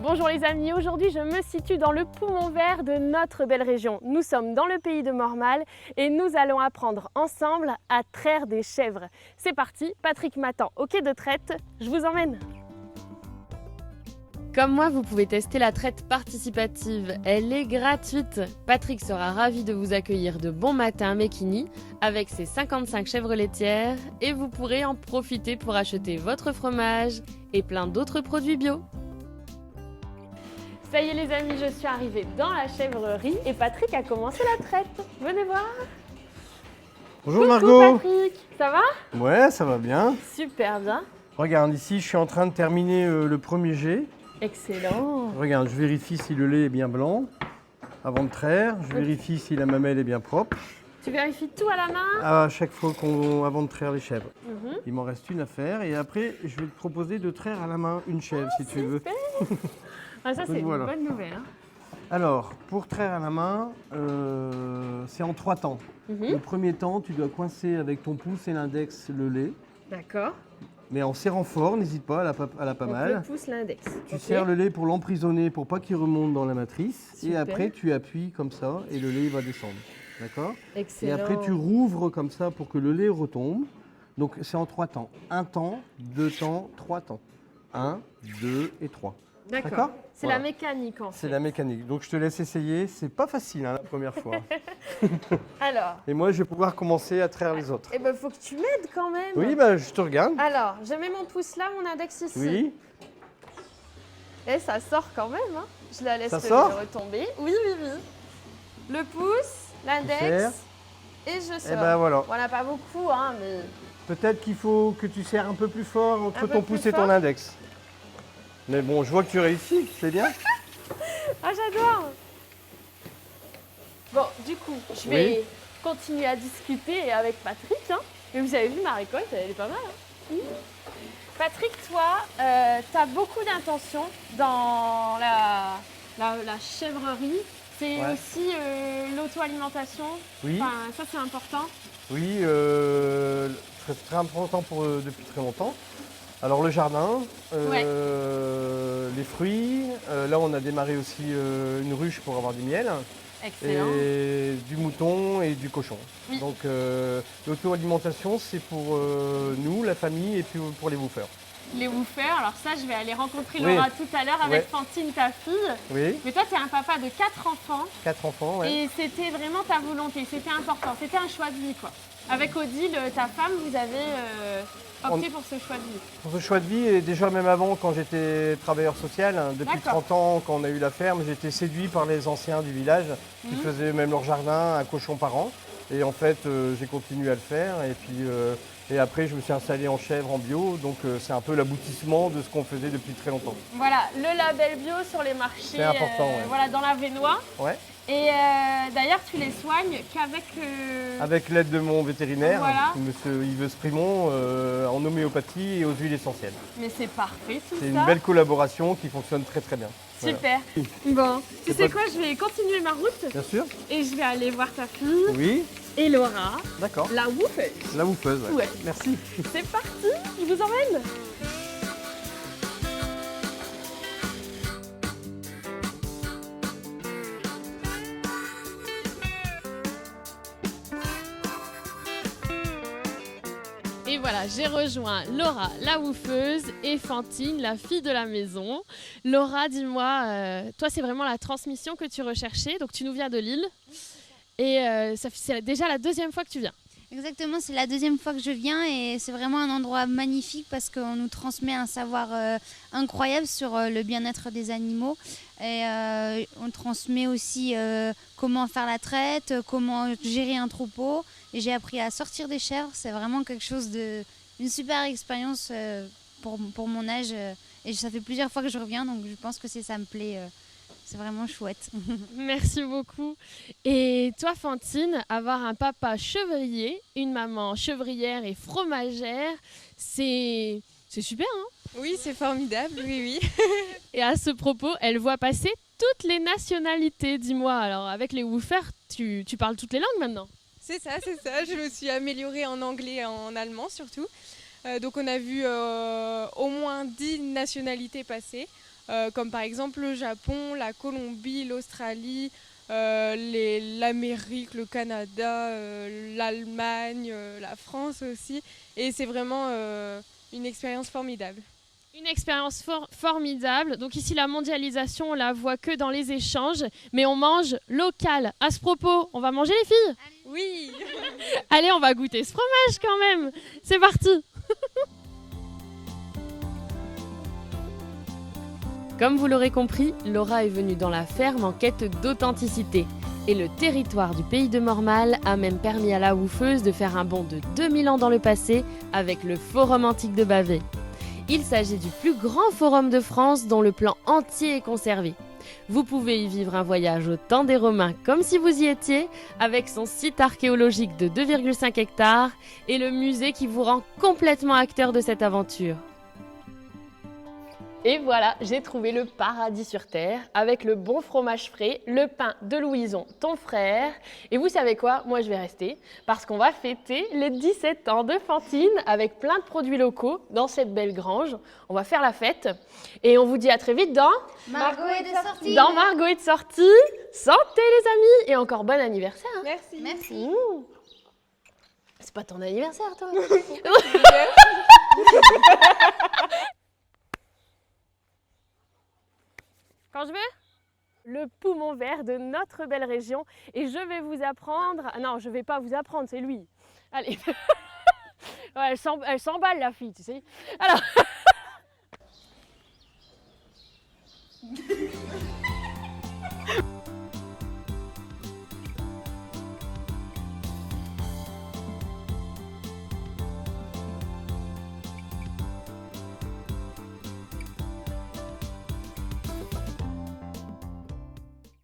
Bonjour les amis, aujourd'hui je me situe dans le poumon vert de notre belle région. Nous sommes dans le pays de Mormal et nous allons apprendre ensemble à traire des chèvres. C'est parti, Patrick m'attend au quai de traite, je vous emmène. Comme moi, vous pouvez tester la traite participative, elle est gratuite. Patrick sera ravi de vous accueillir de bon matin à Mekini avec ses 55 chèvres laitières et vous pourrez en profiter pour acheter votre fromage et plein d'autres produits bio. Ça y est les amis, je suis arrivée dans la chèvrerie et Patrick a commencé la traite. Venez voir. Bonjour Coucou Margot. Patrick, ça va? Ouais, ça va bien. Super bien. Regarde, ici je suis en train de terminer le premier jet. Excellent. Regarde, je vérifie si le lait est bien blanc avant de traire. Je vérifie si la mamelle est bien propre. Tu vérifies tout à la main? À chaque fois avant de traire les chèvres. Il m'en reste une à faire et après je vais te proposer de traire à la main une chèvre si tu veux. Ah, ça c'est voilà. une bonne nouvelle. Hein. Alors, pour traire à la main, c'est en 3 temps. Le premier temps, tu dois coincer avec ton pouce et l'index le lait. D'accord. Mais en serrant fort, n'hésite pas, elle a pas Donc mal. le pouce, l'index. Tu serres le lait pour l'emprisonner, pour pas qu'il remonte dans la matrice. Super. Et après, tu appuies comme ça et le lait va descendre. D'accord? Excellent. Et après, tu rouvres comme ça pour que le lait retombe. Donc, c'est en 3 temps. 1 temps, 2 temps, 3 temps. 1, 2 et 3. D'accord. C'est Voilà. la mécanique en fait. C'est la mécanique. Donc, je te laisse essayer. C'est pas facile hein, la première fois. Alors, Et moi, je vais pouvoir commencer à traire les autres. eh ben, faut que tu m'aides quand même. Oui, bah, je te regarde. Alors, je mets mon pouce là, mon index ici. Oui. Et ça sort quand même. Hein. Je la laisse Ça sort retomber. Oui, oui, oui. Le pouce, l'index et je sors. Et ben voilà. On n'a pas beaucoup, hein, mais... Peut-être qu'il faut que tu serres un peu plus fort entre Un peu ton plus pouce et ton fort index. Mais bon, je vois que tu réussis, c'est bien. Ah, j'adore. Bon, du coup, je vais continuer à discuter avec Patrick. Hein. Mais vous avez vu, ma récolte, elle est pas mal. Hein. Patrick, toi, tu as beaucoup d'intentions dans la chèvrerie. C'est aussi l'auto-alimentation. Oui. Enfin, ça, c'est important. Oui, très, très important depuis très longtemps. Alors le jardin, les fruits. Là, on a démarré aussi une ruche pour avoir du miel. Excellent. Et du mouton et du cochon. Oui. Donc l'auto-alimentation, c'est pour nous, la famille, et puis pour les bouffeurs. Les woofers, alors ça, je vais aller rencontrer Oui. Laura tout à l'heure avec Fantine, ta fille. Oui, Mais toi, tu es un papa de 4 enfants 4 enfants, ouais. et c'était vraiment ta volonté, c'était important, c'était un choix de vie, quoi. Avec Odile, ta femme, vous avez opté pour ce choix de vie. Pour ce choix de vie, et déjà même avant, quand j'étais travailleur social, hein, depuis D'accord. 30 ans, quand on a eu la ferme, j'étais séduit par les anciens du village qui faisaient même leur jardin, un cochon par an. Et en fait, j'ai continué à le faire. Et puis, et après, je me suis installé en chèvre, en bio. Donc, c'est un peu l'aboutissement de ce qu'on faisait depuis très longtemps. Voilà, le label bio sur les marchés, C'est important, voilà, dans la Vénois. Ouais. Et d'ailleurs, tu les soignes qu'avec... Avec l'aide de mon vétérinaire, Voilà. monsieur Yves Sprimont, en homéopathie et aux huiles essentielles. Mais c'est parfait tout ça. C'est une belle collaboration qui fonctionne très très bien. Voilà. Super. Bon, tu C'est sais pas- quoi, je vais continuer ma route Bien sûr. et je vais aller voir ta fille Oui, et Laura, d'accord. la woofeuse. La woofeuse, ouais. Ouais. Merci. C'est parti, je vous emmène. Et voilà, j'ai rejoint Laura, la woofeuse, et Fantine, la fille de la maison. Laura, dis-moi, toi, c'est vraiment la transmission que tu recherchais. Donc, tu nous viens de Lille. Et c'est déjà la deuxième fois que tu viens. Exactement, c'est la deuxième fois que je viens et c'est vraiment un endroit magnifique parce qu'on nous transmet un savoir incroyable sur le bien-être des animaux. Et on transmet aussi comment faire la traite, comment gérer un troupeau. Et j'ai appris à sortir des chèvres, c'est vraiment une super expérience pour mon âge. Et ça fait plusieurs fois que je reviens, donc je pense que ça me plaît c'est vraiment chouette. Merci beaucoup. Et toi, Fantine, avoir un papa chevrier, une maman chevrière et fromagère, c'est super, hein? Oui, c'est formidable, oui. Et à ce propos, elle voit passer toutes les nationalités. Dis-moi, alors avec les woofers, tu parles toutes les langues maintenant? C'est ça. Je me suis améliorée en anglais et en allemand surtout. Donc on a vu au moins 10 nationalités passer, comme par exemple le Japon, la Colombie, l'Australie, l'Amérique, le Canada, l'Allemagne, la France aussi. Et c'est vraiment une expérience formidable. Une expérience formidable. Donc ici, la mondialisation, on la voit que dans les échanges, mais on mange local. À ce propos, on va manger les filles? Oui. Allez, on va goûter ce fromage quand même. C'est parti. Comme vous l'aurez compris, Laura est venue dans la ferme en quête d'authenticité. Et le territoire du pays de Mormal a même permis à la woofeuse de faire un bond de 2000 ans dans le passé avec le Forum antique de Bavay. Il s'agit du plus grand forum de France dont le plan entier est conservé. Vous pouvez y vivre un voyage au temps des Romains comme si vous y étiez, avec son site archéologique de 2,5 hectares et le musée qui vous rend complètement acteur de cette aventure. Et voilà, j'ai trouvé le paradis sur terre avec le bon fromage frais, le pain de Louison, ton frère. Et vous savez quoi? Moi, je vais rester parce qu'on va fêter les 17 ans de Fantine avec plein de produits locaux dans cette belle grange. On va faire la fête et on vous dit à très vite dans Margot est de sortie. Dans Margot est de sortie. Santé les amis et encore bon anniversaire. Hein. Merci. Mmh. C'est pas ton anniversaire, toi? Quand je veux? Le poumon vert de notre belle région. Et je vais vous apprendre... Ah non, je vais pas vous apprendre, c'est lui. Allez. Ouais, elle s'emballe la fille, tu sais. Alors,